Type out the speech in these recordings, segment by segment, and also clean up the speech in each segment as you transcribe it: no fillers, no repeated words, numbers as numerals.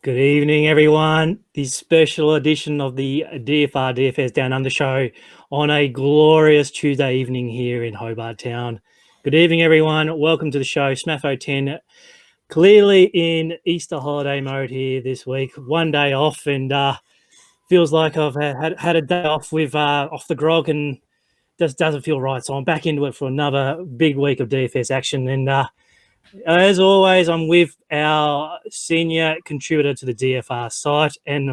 Good evening, everyone. The special edition of the DFS Down Under show on a glorious Tuesday evening here in Hobart Town. Good evening, everyone. Welcome to the show. Smatho 10, clearly in Easter holiday mode here this week. One day off, and feels like I've had a day off with off the grog, and just doesn't feel right. So I'm back into it for another big week of DFS action, and as always, I'm with our senior contributor to the DFR site, and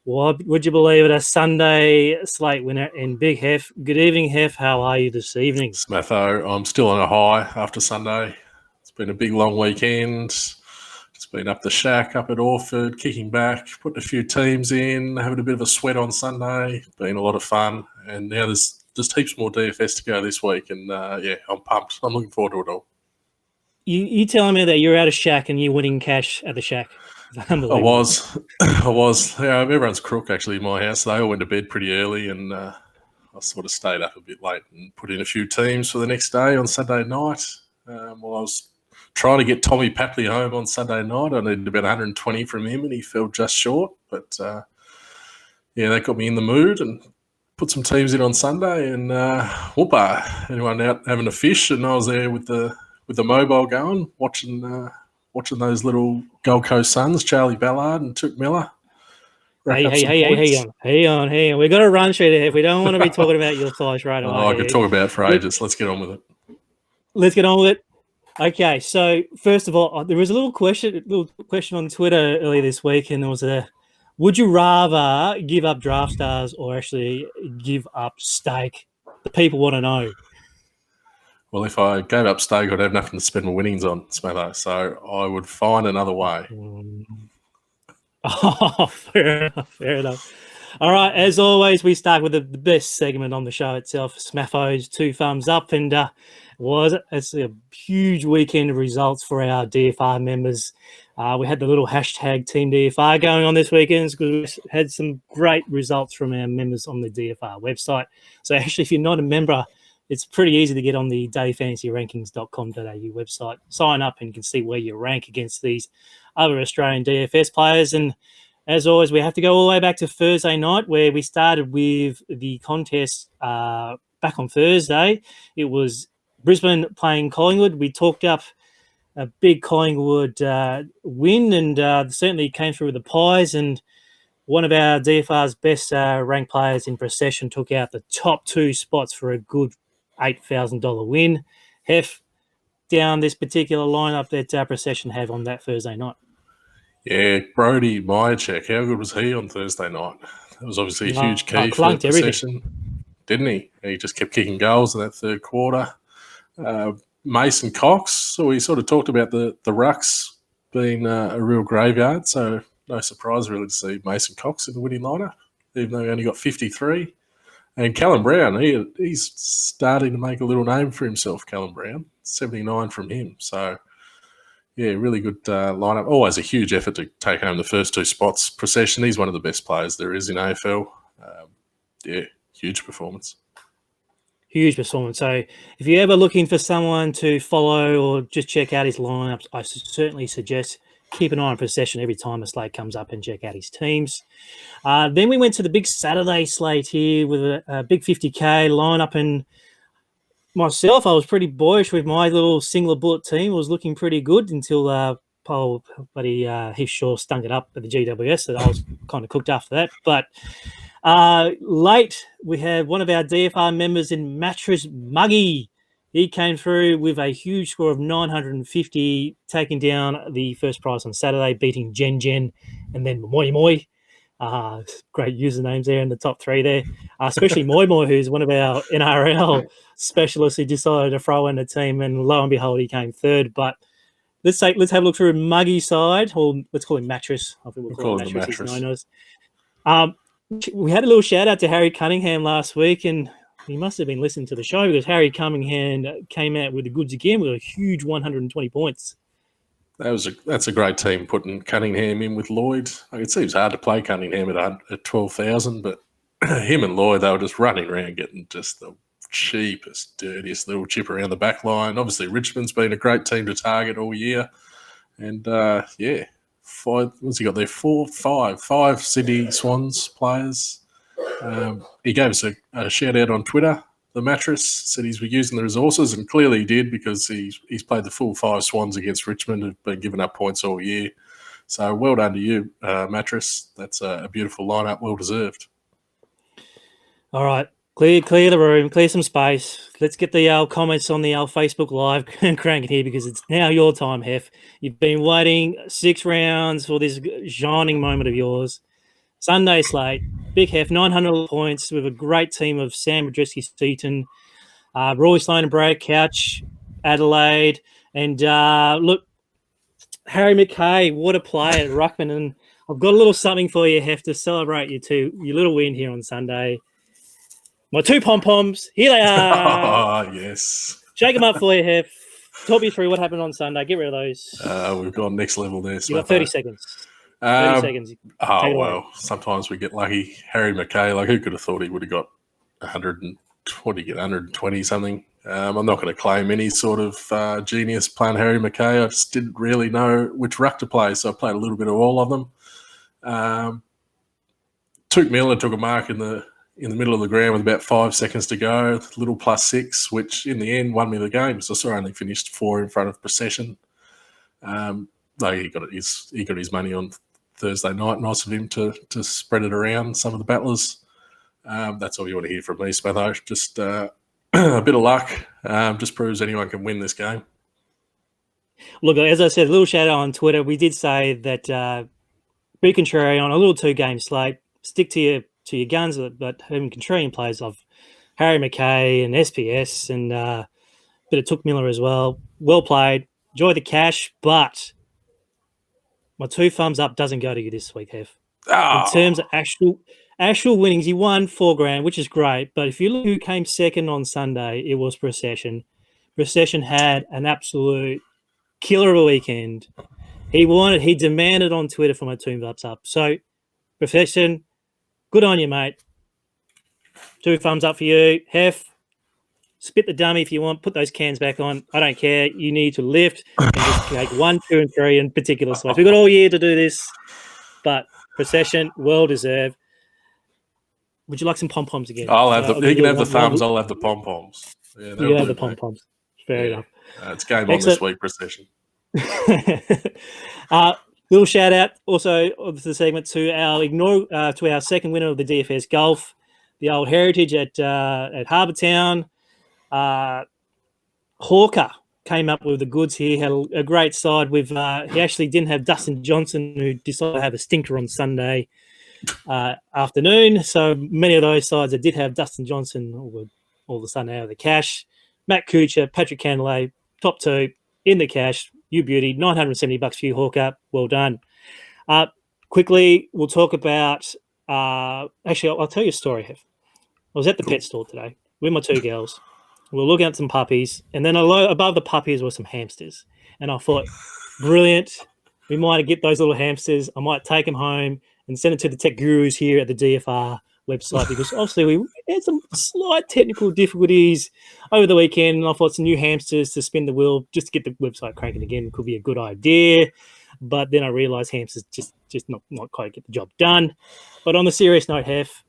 would you believe it, a Sunday slate winner in Big Hef. Good evening, Hef. How are you this evening? Smatho, I'm still on a high after Sunday. It's been a big, long weekend. It's been up the shack, up at Orford, kicking back, putting a few teams in, having a bit of a sweat on Sunday. Been a lot of fun. And now there's just heaps more DFS to go this week. And, I'm pumped. I'm looking forward to it all. You telling me that you're out of shack and you're winning cash at the shack? I was. Yeah, everyone's crook, actually, in my house. They all went to bed pretty early, and I sort of stayed up a bit late and put in a few teams for the next day on Saturday night. While I was trying to get Tommy Papley home on Sunday night, I needed about 120 from him, and he fell just short. But, that got me in the mood and put some teams in on Sunday. And whoopah, anyone out having a fish, and I was there with the mobile going, watching those little Gold Coast Suns, Charlie Ballard and Took Miller. Hey on. We've got to run through there. If we don't want to be talking about your size right away. I could talk about it for ages. Let's get on with it. Let's get on with it. Okay, so first of all, there was a little question on Twitter earlier this week, and there was would you rather give up draft stars or actually give up stake? The people want to know. Well, if I gave up stake, I'd have nothing to spend my winnings on, Smatho, so I would find another way. Oh, fair enough. All right, as always, we start with the best segment on the show itself, Smatho's Two Thumbs Up, and it's a huge weekend of results for our DFR members. We had the little hashtag Team DFR going on this weekend because we had some great results from our members on the DFR website. So actually, if you're not a member, it's pretty easy to get on the dayfantasyrankings.com.au website, sign up, and you can see where you rank against these other Australian DFS players. And as always, we have to go all the way back to Thursday night, where we started with the contest back on Thursday. It was Brisbane playing Collingwood. We talked up a big Collingwood win, and certainly came through with the Pies. And one of our DFR's best ranked players in procession took out the top two spots for a good $8,000 win. Hef, down this particular lineup that procession have on that Thursday night. Yeah, Brody Myercheck, how good was he on Thursday night? That was obviously a huge key for that procession, didn't he? He just kept kicking goals in that third quarter. Mason Cox, so we sort of talked about the rucks being a real graveyard, so no surprise really to see Mason Cox in the winning lineup, even though he only got 53. And Callum Brown, he's starting to make a little name for himself, Callum Brown, 79 from him. So, yeah, really good lineup. Always a huge effort to take home the first two spots. Procession, he's one of the best players there is in AFL. Huge performance. Huge performance. So if you're ever looking for someone to follow or just check out his lineups, I certainly suggest keep an eye on Procession every time a slate comes up and check out his teams. Then we went to the big Saturday slate here with a big 50K lineup, and myself, I was pretty boyish with my little singular bullet team. It was looking pretty good until Paul buddy Heath Shaw stunk it up at the GWS, so I was kind of cooked after that. But late, we had one of our DFR members in Mattress Muggy. He came through with a huge score of 950, taking down the first prize on Saturday, beating Jen, and then Moi. Great usernames there in the top three there, especially Moi, who's one of our NRL specialists who decided to throw in the team, and lo and behold, he came third. But let's have a look through Muggy's side, or let's call him Mattress. I think we'll call him Mattress. We had a little shout out to Harry Cunningham last week, and he must have been listening to the show because Harry Cunningham came out with the goods again with a huge 120 points. That's a great team, putting Cunningham in with Lloyd. It seems hard to play Cunningham at 12,000, but him and Lloyd, they were just running around getting just the cheapest, dirtiest little chip around the back line. Obviously, Richmond's been a great team to target all year. And, five. What's he got there? Five Sydney Swans players. He gave us a shout out on Twitter. The mattress said he's using the resources, and clearly he did, because he's played the full 5 Swans against Richmond, who've been giving up points all year. So well done to you, mattress. That's a beautiful lineup, well deserved. All right, clear the room, clear some space. Let's get the comments on the Facebook Live cranking here, because it's now your time, Hef. You've been waiting 6 rounds for this shining moment of yours. Sunday slate, Big Hef, 900 points with a great team of Sam Madrisky-Seaton, Roy Sloan and Brad Couch, Adelaide, and look, Harry McKay, what a player at Ruckman. And I've got a little something for you, Hef, to celebrate your little win here on Sunday. My 2 pom-poms, here they are. Oh, yes. Shake them up for you, Hef. Talk me through what happened on Sunday. Get rid of those. We've gone next level there. You've got 30 seconds. 30 seconds. Oh, well, sometimes we get lucky. Harry McKay, like, who could have thought he would have got 120 something? I'm not going to claim any sort of genius playing Harry McKay. I just didn't really know which ruck to play, so I played a little bit of all of them. Took Miller took a mark in the middle of the ground with about 5 seconds to go, little +6, which in the end won me the game. So I saw I only finished 4 in front of Procession. He got his money on Thursday night. Nice of him to spread it around some of the battlers. That's all you want to hear from me, Smatho. Just a bit of luck. Just proves anyone can win this game. Look, as I said, a little shout out on Twitter. We did say that be contrarian on a little 2-game slate. Stick to your guns, but having contrarian plays of Harry McKay and SPS and a bit of Took Miller as well. Well played. Enjoy the cash, but my 2 thumbs up doesn't go to you this week, Hef. Oh. In terms of actual winnings, you won $4,000, which is great. But if you look who came second on Sunday, it was Procession. Procession had an absolute killer of a weekend. He demanded on Twitter for my 2 thumbs up. So, Procession, good on you, mate. 2 thumbs up for you. Hef, spit the dummy if you want. Put those cans back on. I don't care. You need to lift and just take 1, 2, and 3 in particular slots. We've got all year to do this, but Procession, well deserved. Would you like some pom-poms again? He can have the thumbs. I'll have the pom-poms. Yeah, you have the pom-poms. Fair enough. It's game on this week, Procession. Little shout out also of the segment to our second winner of the DFS Golf, the old heritage at Harbour Town. Hawker came up with the goods here, had a great side with he actually didn't have Dustin Johnson, who decided to have a stinker on Sunday afternoon. So many of those sides that did have Dustin Johnson all of a sudden out of the cash. Matt Kuchar, Patrick Cantlay, top 2 in the cash. You beauty, $970 for you, Hawker. Well done. Quickly, we'll talk about actually, I'll tell you a story. I was at the pet store today with my 2 girls. We were looking at some puppies, and then above the puppies were some hamsters. And I thought, brilliant. We might get those little hamsters. I might take them home and send it to the tech gurus here at the DFR website, because obviously we had some slight technical difficulties over the weekend, and I thought some new hamsters to spin the wheel just to get the website cranking again could be a good idea. But then I realised hamsters just not quite get the job done. But on the serious note, Hef,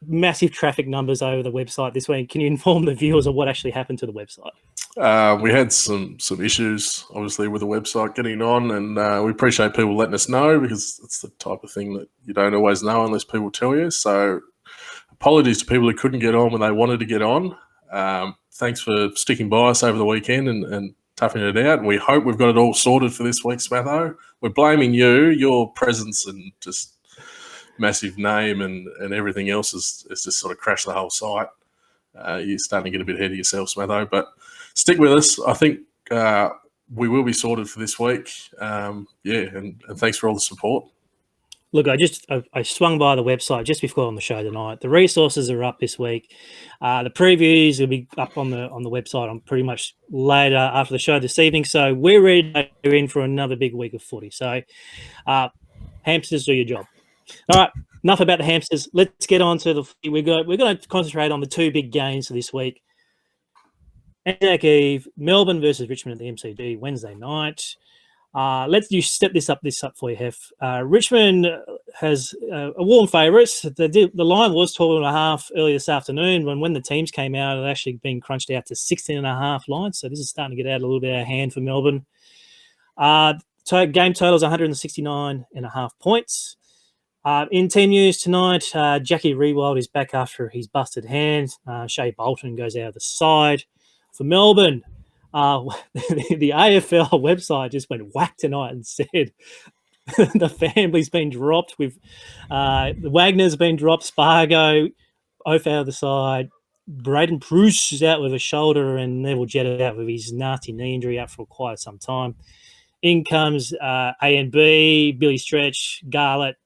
massive traffic numbers over the website this week. Can you inform the viewers of what actually happened to the website? We had some issues, obviously, with the website getting on, and we appreciate people letting us know, because it's the type of thing that you don't always know unless people tell you. So apologies to people who couldn't get on when they wanted to get on. Thanks for sticking by us over the weekend and toughing it out. And we hope we've got it all sorted for this week, Smatho. We're blaming you, your presence and just massive name and everything else has just sort of crashed the whole site. You're starting to get a bit ahead of yourself, Smatho, but stick with us. I think we will be sorted for this week. And thanks for all the support. Look, I swung by the website just before on the show tonight. The resources are up this week. The previews will be up on the website on pretty much later after the show this evening. So we're ready to go in for another big week of footy. So hamsters, do your job. All right, enough about the hamsters. Let's get on to the footy. We're going to concentrate on the 2 big games for this week. ANZAC Eve, Melbourne versus Richmond at the MCG Wednesday night. Let's you step this up for you, Hef. Richmond has a warm favourites. The line was 12.5 earlier this afternoon. When the teams came out, it actually been crunched out to 16.5 lines. So this is starting to get out a little bit out of hand for Melbourne. Game total is 169.5 points. In team news tonight, Jackie Rewald is back after his busted hand. Shea Bolton goes out of the side. For Melbourne, the AFL website just went whack tonight and said the family's been dropped with Wagner's been dropped, Spargo, Oaf out of the side, Braden Bruce is out with a shoulder, and Neville Jett out with his nasty knee injury out for quite some time. In comes A and B, Billy Stretch, Garlett,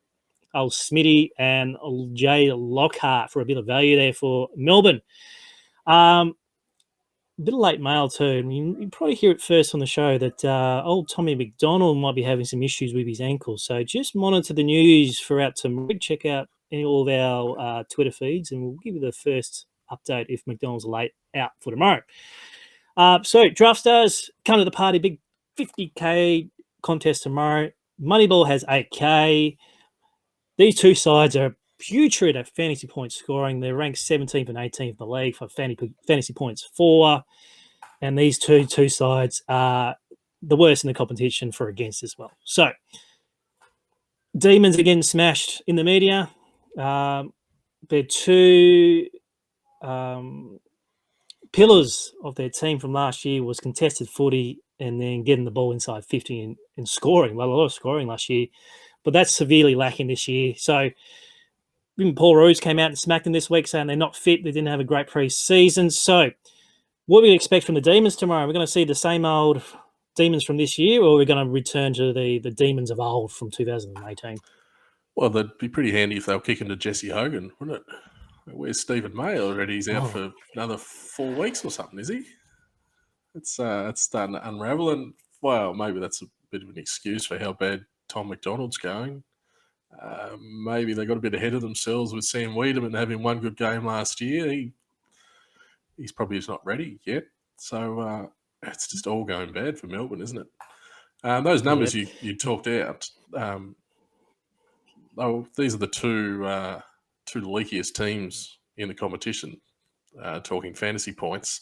old Smitty, and Jay Lockhart for a bit of value there for Melbourne. A bit of late mail too. I mean, you probably hear it first on the show that old Tommy McDonald might be having some issues with his ankle. So just monitor the news throughout tomorrow. Check out all of our Twitter feeds, and we'll give you the first update if McDonald's late out for tomorrow. So Draft Stars, come to the party. Big 50K contest tomorrow. Moneyball has 8K. These two sides are putrid at fantasy point scoring. They're ranked 17th and 18th in the league for fantasy points for. And these two sides are the worst in the competition for against as well. So, Demons again smashed in the media. They're two pillars of their team from last year was contested footy and then getting the ball inside 50 and scoring. Well, a lot of scoring last year. But that's severely lacking this year. So even Paul Roos came out and smacked them this week saying they're not fit. They didn't have a great pre-season. So what do we expect from the Demons tomorrow? We're going to see the same old Demons from this year, or are we going to return to the Demons of old from 2018? Well, that'd be pretty handy if they were kicking to Jesse Hogan, wouldn't it? Where's Stephen May already? He's out for another 4 weeks or something, is he? It's starting to unravel. And, well, maybe that's a bit of an excuse for how bad Tom McDonald's going. Maybe they got a bit ahead of themselves with Sam Wiedemann having one good game last year. He's probably just not ready yet. So it's just all going bad for Melbourne, isn't it? Those numbers you talked out, these are the two leakiest teams in the competition, talking fantasy points.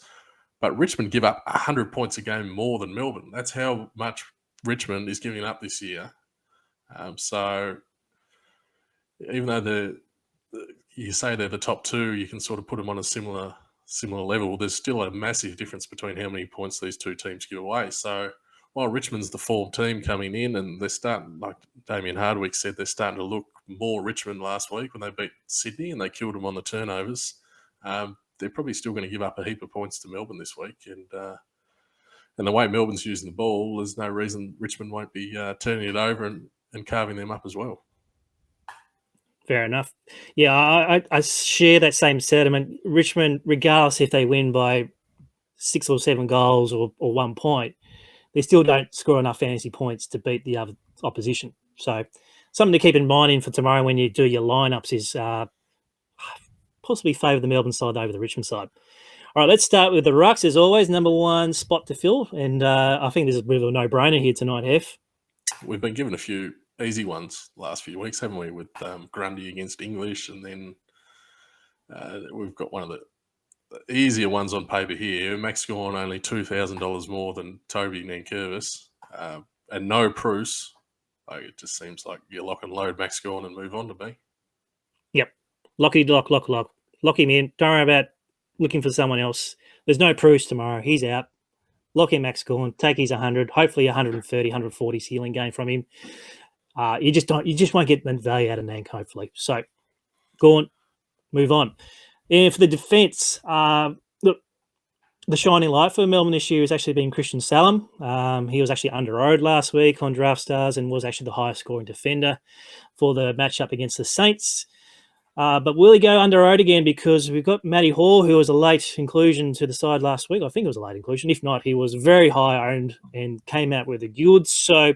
But Richmond give up 100 points a game more than Melbourne. That's how much Richmond is giving up this year. So even though you say they're the top two, you can sort of put them on a similar level. There's still a massive difference between how many points these two teams give away. So while Richmond's the form team coming in and they're starting, like Damien Hardwick said, they're starting to look more Richmond last week when they beat Sydney and they killed them on the turnovers. They're probably still going to give up a heap of points to Melbourne this week. And the way Melbourne's using the ball, there's no reason Richmond won't be turning it over and carving them up as well. Fair enough. Yeah, I share that same sentiment. Richmond, regardless if they win by 6 or 7 goals or 1 point, they still don't score enough fantasy points to beat the other opposition. So something to keep in mind for tomorrow when you do your lineups is possibly favour the Melbourne side over the Richmond side. All right, let's start with the rucks. As always, number one spot to fill. And I think this is a bit of a no-brainer here tonight, Hef. We've been given a few easy ones last few weeks, haven't we, with Grundy against English, and then we've got one of the easier ones on paper here. Max Gawn only $2,000 more than Toby Nankervis, and no Bruce. It just seems like you lock and load Max Gawn and move on to me. Yep, lock him in. Don't worry about looking for someone else. There's no Bruce tomorrow. He's out. Lock in Max Gawn. Take his 100. Hopefully 130, 140 ceiling game from him. You just won't get the value out of Nank, hopefully. So, Gawn, move on. And for the defence, look, the shining light for Melbourne this year has actually been Christian Salem. He was actually under-owed last week on Draft Stars and was actually the highest scoring defender for the matchup against the Saints. But will he go under-owed again? Because we've got Matty Hall, who was a late inclusion to the side last week. I think it was a late inclusion. If not, he was very high-owned and came out with the goods. So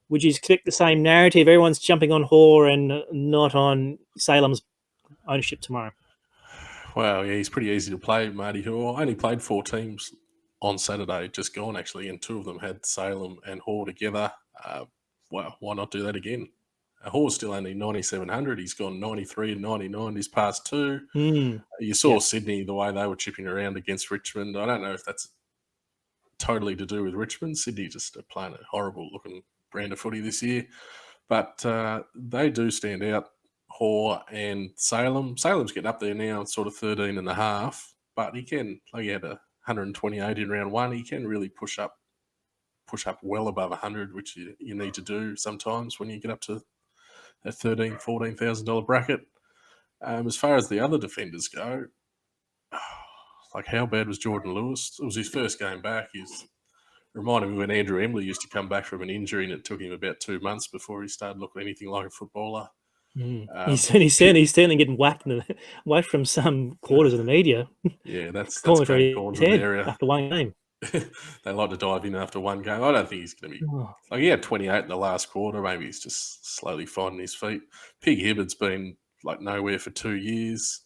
would you expect the same narrative? Everyone's jumping on Hall and not on Salem's ownership tomorrow. Well, yeah, he's pretty easy to play, Marty Hall. Only played 4 teams on Saturday, just gone actually, and two of them had Salem and Hall together. Well, why not do that again? Hall's still only 9,700. He's gone 93 and 99 his past two. You saw Sydney, the way they were chipping around against Richmond. I don't know if that's totally to do with Richmond. Sydney just are playing a horrible looking brand of footy this year. But they do stand out, Hall and Salem. Salem's getting up there now, sort of 13 and a half. But he can, like he had 128 in round one, he can really push up well above 100, which you need to do sometimes when you get up to a $13,000, $14,000 bracket. As far as the other defenders go, like how bad was Jordan Lewis? It was his first game back. He's reminded me when Andrew Embley used to come back from an injury, and it took him about 2 months before he started looking anything like a footballer. He's certainly getting whacked from some quarters of the media. Yeah, that's calling for great his head after one game. They like to dive in after one game. I don't think he's going to be like he had 28 in the last quarter. Maybe he's just slowly finding his feet. Pig Hibbard's been like nowhere for 2 years.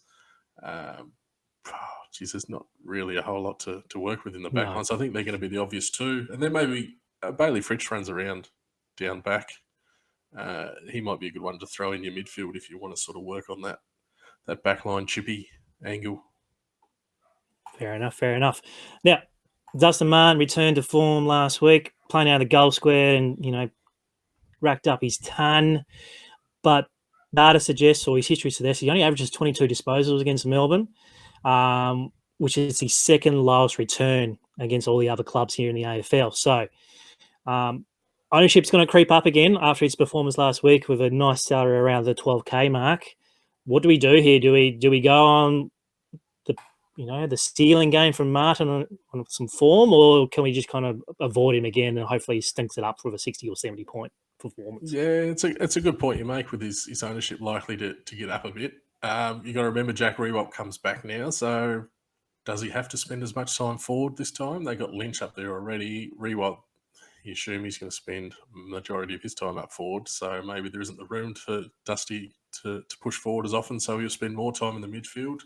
There's not really a whole lot to work with in the back line. So I think they're going to be the obvious two. And then maybe Bailey Fritsch runs around down back. He might be a good one to throw in your midfield if you want to sort of work on that backline chippy angle. Fair enough. Now, Dustin Martin returned to form last week, playing out of the goal square and, racked up his ton. But data suggests, or his history suggests, he only averages 22 disposals against Melbourne, which is his second lowest return against all the other clubs here in the AFL. So ownership's going to creep up again after his performance last week with a nice salary around the 12K mark. What do we do here? Do we go on the stealing game from Martin on some form, or can we just kind of avoid him again and hopefully he stinks it up with a 60 or 70 point performance? Yeah, it's a good point you make with his ownership likely to get up a bit. You got to remember Jack Rewalt comes back now, so does he have to spend as much time forward this time? They got Lynch up there already. Rewalt, you assume he's going to spend majority of his time up forward, so maybe there isn't the room for Dusty to push forward as often, so he'll spend more time in the midfield.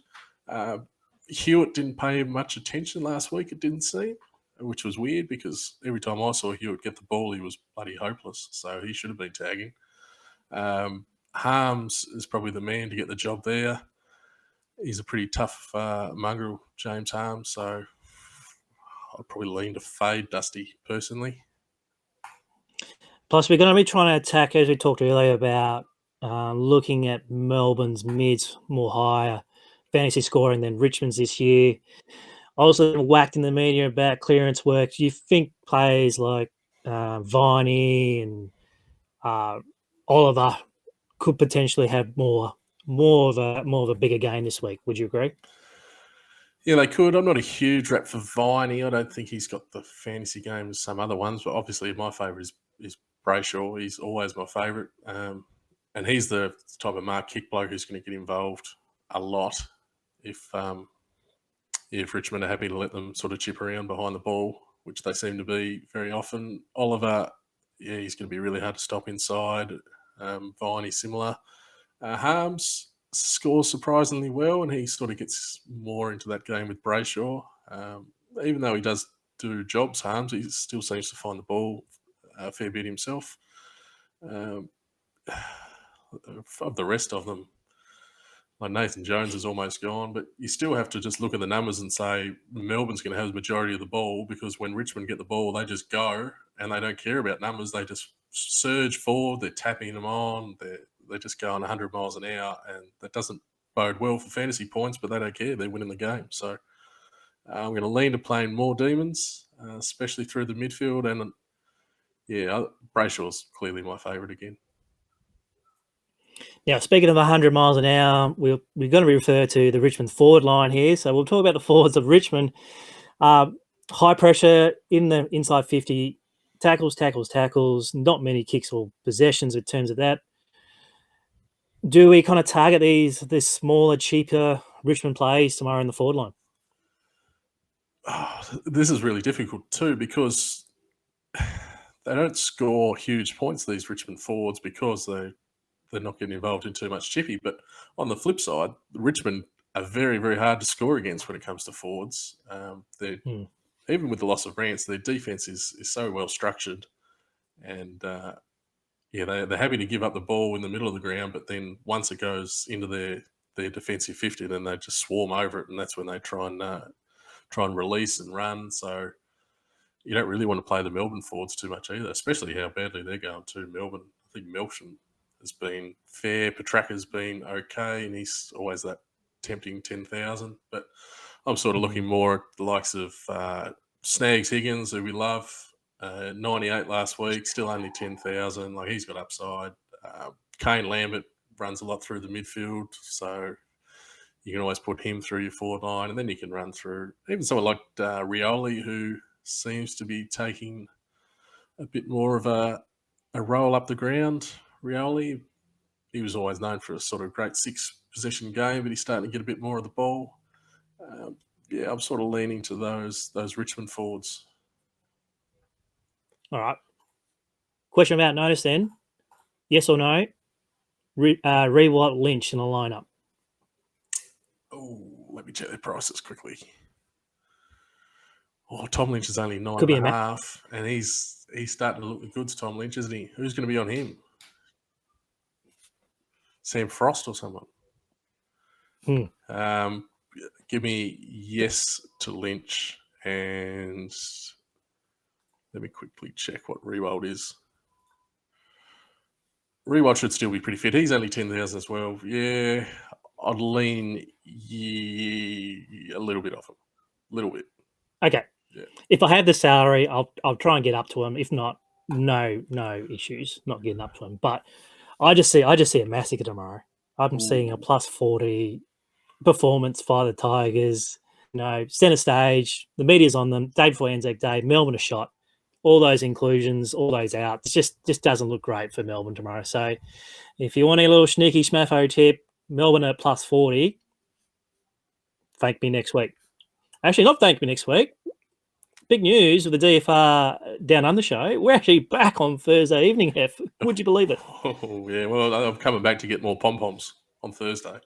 Hewitt didn't pay much attention last week, it didn't seem, which was weird because every time I saw Hewitt get the ball, he was bloody hopeless, so he should have been tagging. Harms is probably the man to get the job there. He's a pretty tough mongrel, James Harms, so I'd probably lean to fade Dusty personally. Plus, we're going to be trying to attack, as we talked earlier about looking at Melbourne's mids more higher fantasy scoring than Richmond's this year. Also whacked in the media about clearance work. Do you think players like Viney and Oliver could potentially have more of a bigger game this week? Would you agree? Yeah, they could. I'm not a huge rep for Viney. I don't think he's got the fantasy game as some other ones, but obviously my favourite is Brayshaw. He's always my favourite. And he's the type of mark kick bloke who's going to get involved a lot if Richmond are happy to let them sort of chip around behind the ball, which they seem to be very often. Oliver, yeah, he's going to be really hard to stop inside. Viney, similar. Harms scores surprisingly well, and he sort of gets more into that game with Brayshaw. Even though he does do jobs, Harms, he still seems to find the ball a fair bit himself. Of the rest of them, like Nathan Jones is almost gone, but you still have to just look at the numbers and say Melbourne's going to have the majority of the ball, because when Richmond get the ball, they just go and they don't care about numbers. They just surge forward. They're tapping them on. They're just going 100 miles an hour, and that doesn't bode well for fantasy points, but they don't care. They're winning the game. So I'm going to lean to playing more Demons, especially through the midfield. And, yeah, Brayshaw's clearly my favourite again. Now, speaking of 100 miles an hour, we're going to refer to the Richmond forward line here. So we'll talk about the forwards of Richmond. High pressure in the inside 50, tackles, not many kicks or possessions in terms of that. Do we kind of target these smaller, cheaper Richmond plays tomorrow in the forward line? This is really difficult too, because they don't score huge points, these Richmond forwards, because they're not getting involved in too much chippy. But on the flip side, Richmond are very, very hard to score against when it comes to forwards. They're even with the loss of Rance, their defense is so well structured, and they're happy to give up the ball in the middle of the ground, but then once it goes into their defensive 50, then they just swarm over it, and that's when they try and release and run. So you don't really want to play the Melbourne forwards too much either, especially how badly they're going to. Melbourne, I think Melsham has been fair. Petrarca's been okay, and he's always that tempting 10,000. But I'm sort of looking more at the likes of Snags Higgins, who we love. 98 last week, still only 10,000. Like, he's got upside. Kane Lambert runs a lot through the midfield, so you can always put him through your forward line, and then you can run through even someone like Rioli, who seems to be taking a bit more of a roll up the ground. Rioli, he was always known for a sort of great 6-possession game, but he's starting to get a bit more of the ball. I'm sort of leaning to those Richmond forwards. All right. Question about notice then. Yes or no? Rewalt Lynch in the lineup. Oh, let me check their prices quickly. Oh, Tom Lynch is only 9.5, and he's starting to look the goods, Tom Lynch, isn't he? Who's going to be on him? Sam Frost or someone? Give me yes to Lynch, and let me quickly check what Rewald is. Rewald should still be pretty fit. He's only 10,000 as well. Yeah, I'd lean a little bit off him. A little bit. Okay. Yeah. If I have the salary, I'll try and get up to him. If not, no issues not getting up to him. But I just see a massacre tomorrow. I'm seeing a +40 performance by the Tigers. Centre stage, the media's on them. Day before ANZAC Day, Melbourne a shot. All those inclusions, all those outs. It just doesn't look great for Melbourne tomorrow. So if you want a little sneaky Smatho tip, Melbourne at +40, thank me next week. Actually, not thank me next week. Big news with the DFR Down Under show. We're actually back on Thursday evening, Hef. Would you believe it? Oh, yeah. Well, I'm coming back to get more pom-poms on Thursday.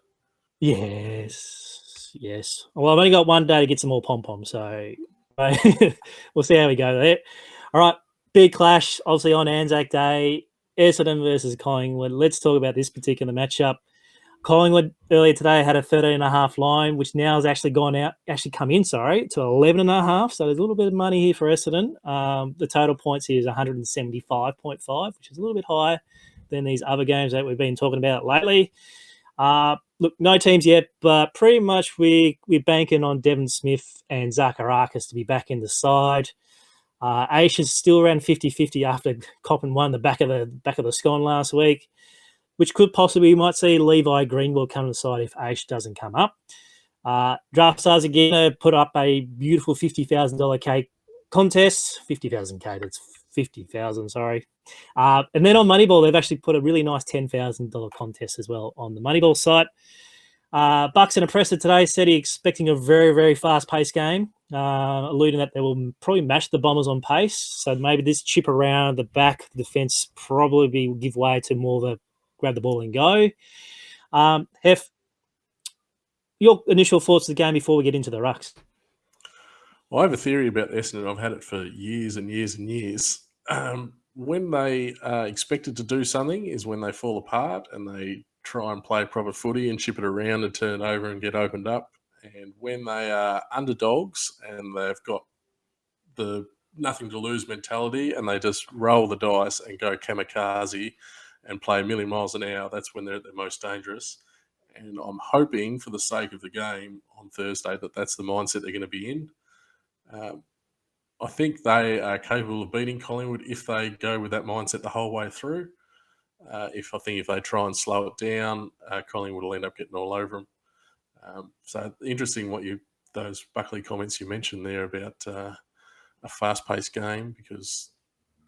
Yes. Well, I've only got one day to get some more pom-poms, so we'll see how we go there. All right, big clash, obviously, on ANZAC Day. Essendon versus Collingwood. Let's talk about this particular matchup. Collingwood earlier today had a 13.5 line, which now has actually come in, to 11.5. So there's a little bit of money here for Essendon. The total points here is 175.5, which is a little bit higher than these other games that we've been talking about lately. Look, no teams yet, but pretty much we're banking on Devon Smith and Zacharakis to be back in the side. Aish is still around 50-50 after copping one the back of the scone last week, which could possibly, you might see Levi Greenwell come to the side if Aish doesn't come up. Draft Stars again put up a beautiful $50,000 K contest. 50,000 K, that's 50,000, sorry. And then on Moneyball, they've actually put a really nice $10,000 contest as well on the Moneyball site. Bucks and a presser today said he's expecting a very, very fast-paced game, alluding that they will probably match the Bombers on pace. So maybe this chip around the back, the defence probably will give way to more of a grab the ball and go. Hef, your initial thoughts of the game before we get into the rucks? Well, I have a theory about Essendon. I've had it for years and years and years. When they are expected to do something is when they fall apart and they try and play proper footy and chip it around and turn over and get opened up. And when they are underdogs and they've got the nothing to lose mentality and they just roll the dice and go kamikaze and play a million miles an hour, that's when they're at their most dangerous. And I'm hoping, for the sake of the game on Thursday, that that's the mindset they're going to be in. I think they are capable of beating Collingwood if they go with that mindset the whole way through. If they try and slow it down, Collingwood will end up getting all over them. So interesting those Buckley comments you mentioned there about a fast-paced game, because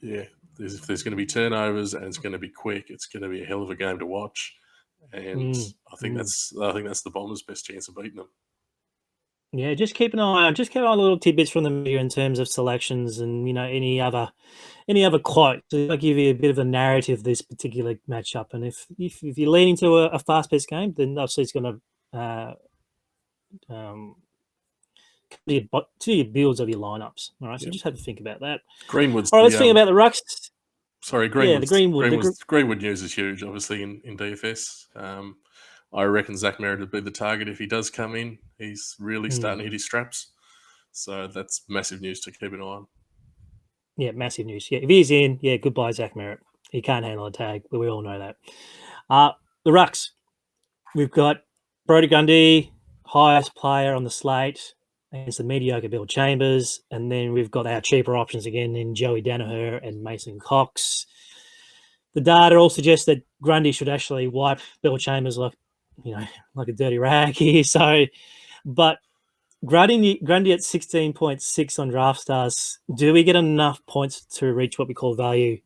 if there's going to be turnovers and it's going to be quick, it's going to be a hell of a game to watch. And I think that's the Bombers' best chance of beating them. Yeah, just keep an eye on little tidbits from the media in terms of selections and any other quotes. I'll give you a bit of a narrative of this particular matchup. And if you're leaning to a fast-paced game, then obviously it's going to to your builds of your lineups. All right, so just have to think about that. Greenwood's. All right, let's think about the rucks. Sorry, Greenwood. Greenwood news is huge, obviously in DFS. I reckon Zach Merritt would be the target if he does come in. He's really starting to hit his straps, so that's massive news to keep an eye on. Yeah, massive news. Yeah, if he's in, goodbye Zach Merritt. He can't handle a tag, but we all know that. The rucks, we've got Brodie Grundy, highest player on the slate against the mediocre Bill Chambers, and then we've got our cheaper options again in Joey Danaher and Mason Cox. The data all suggests that Grundy should actually wipe Bill Chambers like a dirty rag here. So, but Grundy at 16.6 on Draft Stars, do we get enough points to reach what we call value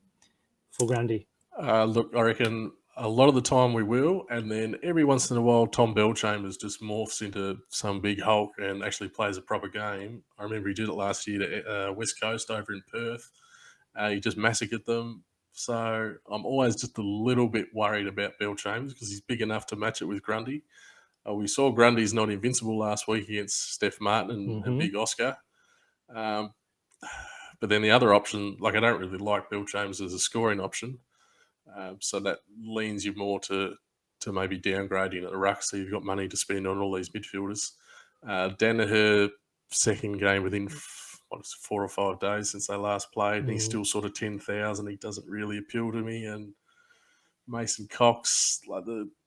for Grundy? Look, I reckon a lot of the time we will, and then every once in a while, Tom Bellchambers just morphs into some big hulk and actually plays a proper game. I remember he did it last year to West Coast over in Perth. He just massacred them. So I'm always just a little bit worried about Bellchambers because he's big enough to match it with Grundy. We saw Grundy's not invincible last week against Steph Martin and Big Oscar. But then the other option, I don't really like Bellchambers as a scoring option. So that leans you more to maybe downgrading at the ruck, so you've got money to spend on all these midfielders. Danaher, second game within 4 or 5 days since they last played, and he's still sort of 10,000. He doesn't really appeal to me. And Mason Cox,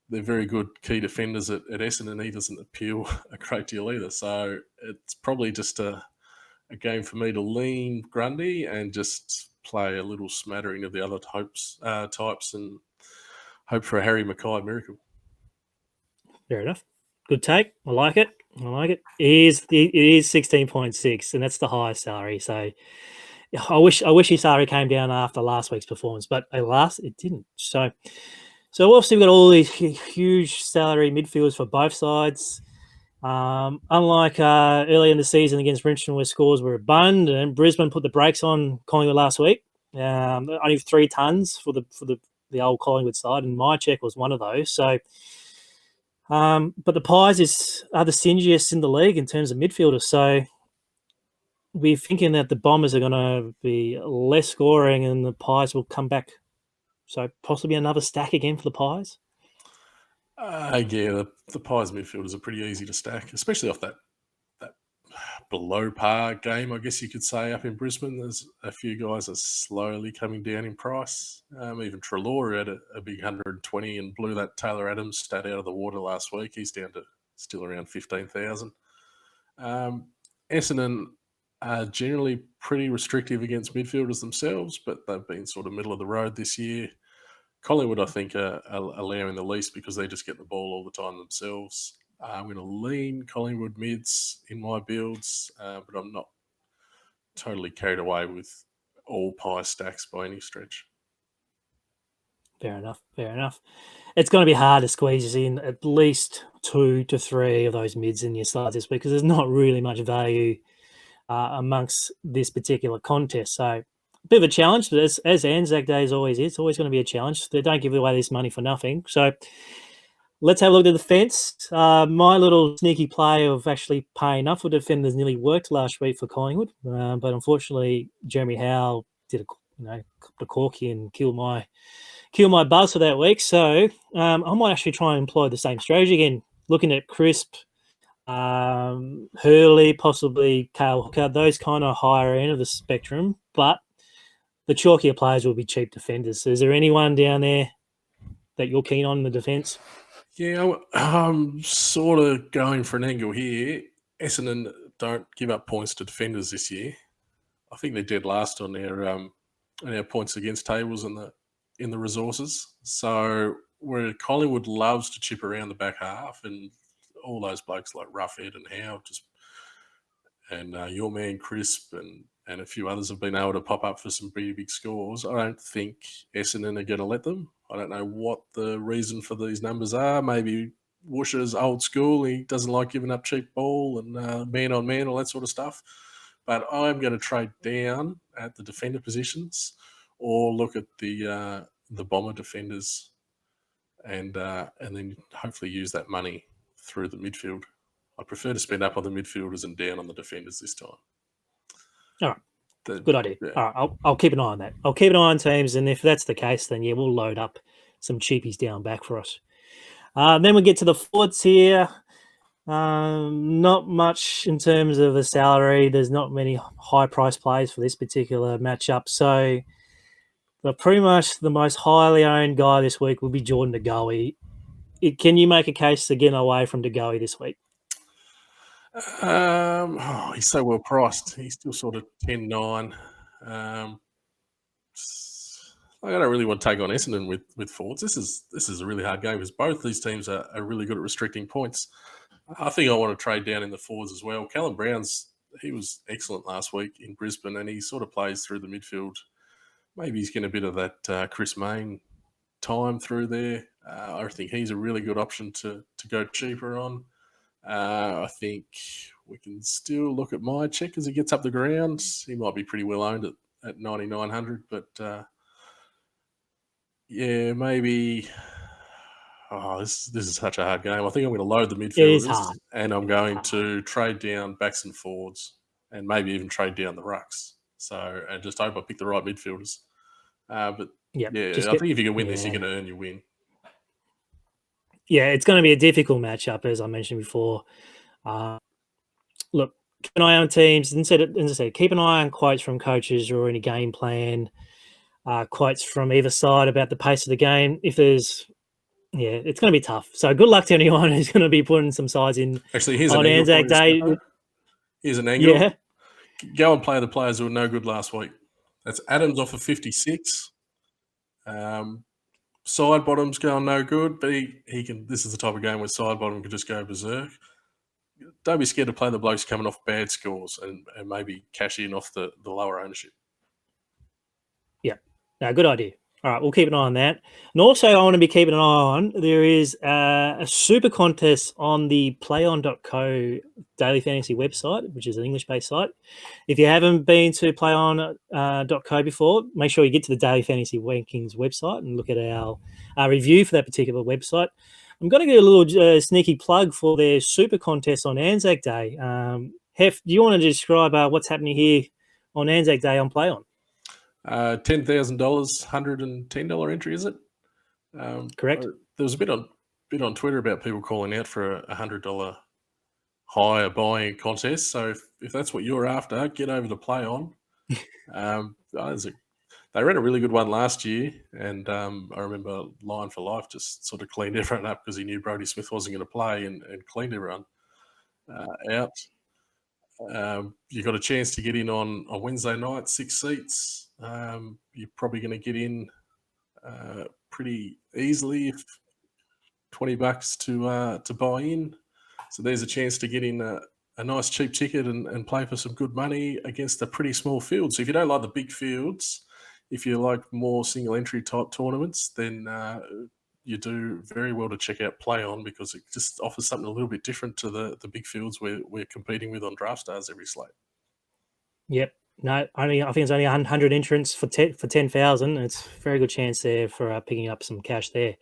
they're very good key defenders at Essendon. He doesn't appeal a great deal either. So it's probably just a game for me to lean Grundy and just play a little smattering of the other types and hope for a Harry Mackay miracle. Fair enough. Good take. I like it. It is 16.6, and that's the highest salary. So I wish his salary came down after last week's performance, but alas, it didn't. So obviously we've got all these huge salary midfielders for both sides. Unlike early in the season against Richmond, where scores were abundant, Brisbane put the brakes on Collingwood last week. Only 3 tons for the old Collingwood side, and my check was one of those. So, but the Pies are the stingiest in the league in terms of midfielders. So we're thinking that the Bombers are going to be less scoring, and the Pies will come back. So possibly another stack again for the Pies. The Pies midfielders are pretty easy to stack, especially off that below par game, I guess you could say, up in Brisbane. There's a few guys are slowly coming down in price. Even Treloar had a big 120 and blew that Taylor Adams stat out of the water last week. He's down to still around 15,000. Essendon are generally pretty restrictive against midfielders themselves, but they've been sort of middle of the road this year. Collingwood, I think, are allowing the least because they just get the ball all the time themselves. I'm going to lean Collingwood mids in my builds, but I'm not totally carried away with all pie stacks by any stretch. Fair enough. It's going to be hard to squeeze in at least 2 to 3 of those mids in your slides this week because there's not really much value amongst this particular contest. So a bit of a challenge, but as ANZAC Days always is, it's always going to be a challenge. They don't give away this money for nothing. So let's have a look at the defence. My little sneaky play of actually paying up for defenders nearly worked last week for Collingwood, but unfortunately Jeremy Howe did a corky and kill my buzz for that week. So I might actually try and employ the same strategy again, looking at Crisp, Hurley, possibly Cale Hooker, those kind of higher end of the spectrum, but the chalkier players will be cheap defenders. So is there anyone down there that you're keen on in the defence? Yeah, I'm sort of going for an angle here. Essendon don't give up points to defenders this year. I think they did last on their points against tables in the resources. So where Collingwood loves to chip around the back half, and all those blokes like Roughhead and Howe and your man Crisp and a few others have been able to pop up for some pretty big scores. I don't think Essendon are going to let them. I don't know what the reason for these numbers are. Maybe Woosher's old school. He doesn't like giving up cheap ball and man on man, all that sort of stuff. But I'm going to trade down at the defender positions or look at the bomber defenders and then hopefully use that money through the midfield. I prefer to spend up on the midfielders and down on the defenders this time. All right. Good idea. Yeah. All right, I'll keep an eye on that. I'll keep an eye on teams, and if that's the case, then yeah, we'll load up some cheapies down back for us. Then we get to the forwards here. Not much in terms of a salary. There's not many high price plays for this particular matchup. So pretty much the most highly owned guy this week will be Jordan De Goey. Can you make a case to get away from De Goey this week? He's so well priced. He's still sort of 10-9. I don't really want to take on Essendon with forwards. This is a really hard game because both these teams are really good at restricting points. I think I want to trade down in the forwards as well. Callum he was excellent last week in Brisbane, and he sort of plays through the midfield. Maybe he's getting a bit of that Chris Mayne time through there. I think he's a really good option to go cheaper on. I think we can still look at my check as he gets up the ground. He might be pretty well owned at 9,900, but yeah, maybe. Oh, this is such a hard game. I think I'm going to load the midfielders, and I'm going to trade down backs and forwards, and maybe even trade down the rucks. So, and just hope I pick the right midfielders. But yeah, I think if you can win this, you're going to earn your win. Yeah, it's going to be a difficult matchup, as I mentioned before. Look, keep an eye on teams. As I said, keep an eye on quotes from coaches or any game plan, quotes from either side about the pace of the game. If there's it's going to be tough. So good luck to anyone who's going to be putting some sides in. Actually, here's on ANZAC Day. Here's an angle. Yeah. Go and play the players who were no good last week. That's Adams off of 56. Side bottom's going no good, but he can. This is the type of game where side bottom can just go berserk. Don't be scared to play the blokes coming off bad scores and maybe cash in off the lower ownership. Yeah, no, good idea. All right, we'll keep an eye on that. And also, I want to be keeping an eye on, there is a super contest on the playon.co daily fantasy website, which is an English-based site. If you haven't been to playon.co before, make sure you get to the Daily Fantasy Rankings website and look at our review for that particular website. I'm going to get a little sneaky plug for their super contest on ANZAC Day. Hef, do you want to describe what's happening here on ANZAC Day on Playon? $10,000, $110 entry, is it? Correct. There was a bit on Twitter about people calling out for a $100 higher buying contest. So if that's what you're after, get over to Playon. They ran a really good one last year, and I remember Line for Life just sort of cleaned everyone up because he knew Brodie Smith wasn't going to play and cleaned everyone out. You got a chance to get in on Wednesday night, 6 seats. You're probably going to get in pretty easily, if $20 to buy in. So there's a chance to get in a nice cheap ticket and play for some good money against a pretty small field. So if you don't like the big fields, if you like more single entry type tournaments, then you do very well to check out Playon because it just offers something a little bit different to the big fields we're competing with on Draft Stars every slate. Yep. No, I think it's only 100 entrants for 10,000. It's a very good chance there for picking up some cash there.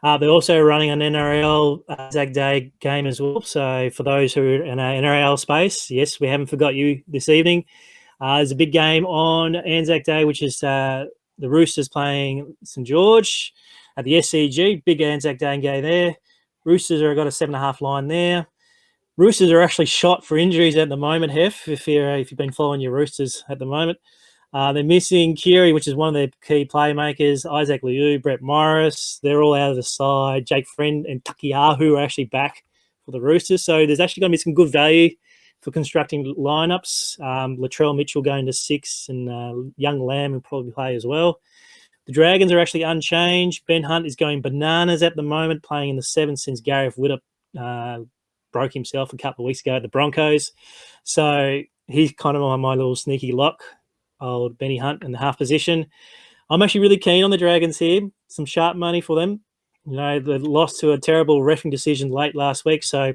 They're also running an NRL ANZAC Day game as well. So for those who are in our NRL space, yes, we haven't forgot you this evening. There's a big game on ANZAC Day, which is the Roosters playing St George at the SCG. Big ANZAC Day game there. Roosters have got a 7.5 line there. Roosters are actually shot for injuries at the moment, Hef, if you've been following your Roosters at the moment. They're missing Keary, which is one of their key playmakers, Isaac Liu, Brett Morris. They're all out of the side. Jake Friend and Takiahu are actually back for the Roosters. So there's actually going to be some good value for constructing lineups. Latrell Mitchell going to 6 and Young Lamb will probably play as well. The Dragons are actually unchanged. Ben Hunt is going bananas at the moment, playing in the 7 since Gareth Widdop broke himself a couple of weeks ago at the Broncos. So he's kind of on my little sneaky lock, old Benny Hunt in the half position. I'm actually really keen on the Dragons here. Some sharp money for them. You know, they lost to a terrible reffing decision late last week. So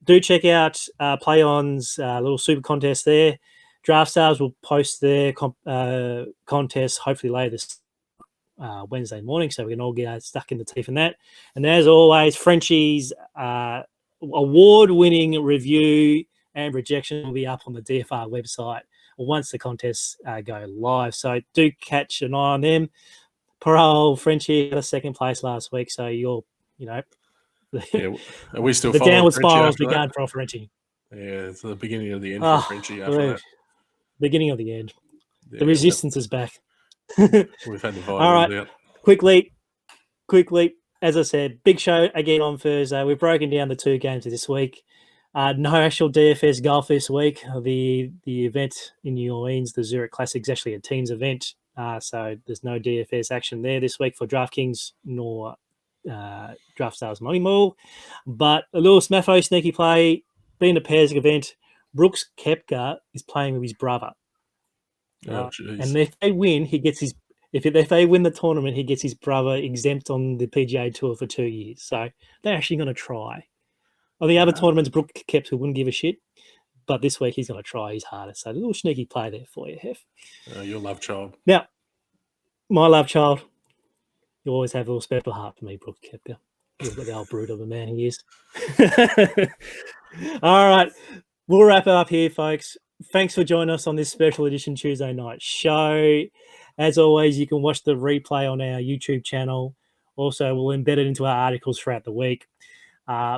do check out Playon's little super contest there. Draft Stars will post their contest hopefully later this Wednesday morning, so we can all get stuck in the teeth in that. And as always, Frenchie's award-winning review and rejection will be up on the DFR website once the contests go live. So do catch an eye on them. Poor old Frenchie had a second place last week, so you're, are we still the downward spiral's begun for Frenchie. Yeah, it's the beginning of the end for Frenchie after that. Beginning of the end. Yeah, the resistance is back. We've had the vitamins all right, out. Quickly. As I said, big show again on Thursday. We've broken down the 2 games of this week. No actual DFS golf this week. The event in New Orleans, the Zurich Classic, is actually a teams event. So there's no DFS action there this week for DraftKings nor Draft Stars Money Mall. But a little Smatho sneaky play, being a pairs event, Brooks Koepka is playing with his brother. Oh, and if they win, he gets his. If they win the tournament, he gets his brother exempt on the PGA Tour for 2 years. So they're actually going to try. On the other tournaments, Brooks Koepka wouldn't give a shit. But this week, he's going to try his hardest. So a little sneaky play there for you, Hef. Your love child. Now, my love child, you always have a little special heart for me, Brooks Koepka. You've got the old brute of a man he is. All right. We'll wrap it up here, folks. Thanks for joining us on this special edition Tuesday night show. As always, you can watch the replay on our YouTube channel. Also, we'll embed it into our articles throughout the week.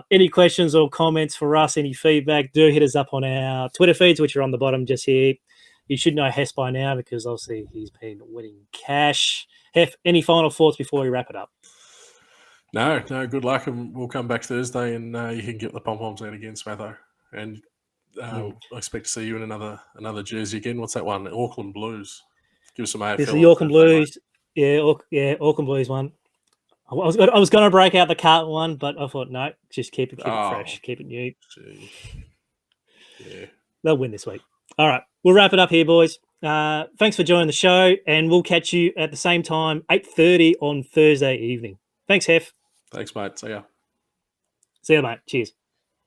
Any questions or comments for us, any feedback, do hit us up on our Twitter feeds, which are on the bottom just here. You should know Hef by now because obviously he's been winning cash. Hef, any final thoughts before we wrap it up? No, good luck, and we'll come back Thursday and you can get the pom-poms out again, Smatho. And I expect to see you in another jersey again. What's that one? Auckland Blues. Give us some AFL. This is the Auckland Blues. Mate. Auckland Blues one. I was going to break out the Carlton one, but I thought, no, just keep it fresh, keep it new. Gee. Yeah. They'll win this week. All right, we'll wrap it up here, boys. Thanks for joining the show, and we'll catch you at the same time, 8:30 on Thursday evening. Thanks, Hef. Thanks, mate. See ya. See ya, mate. Cheers.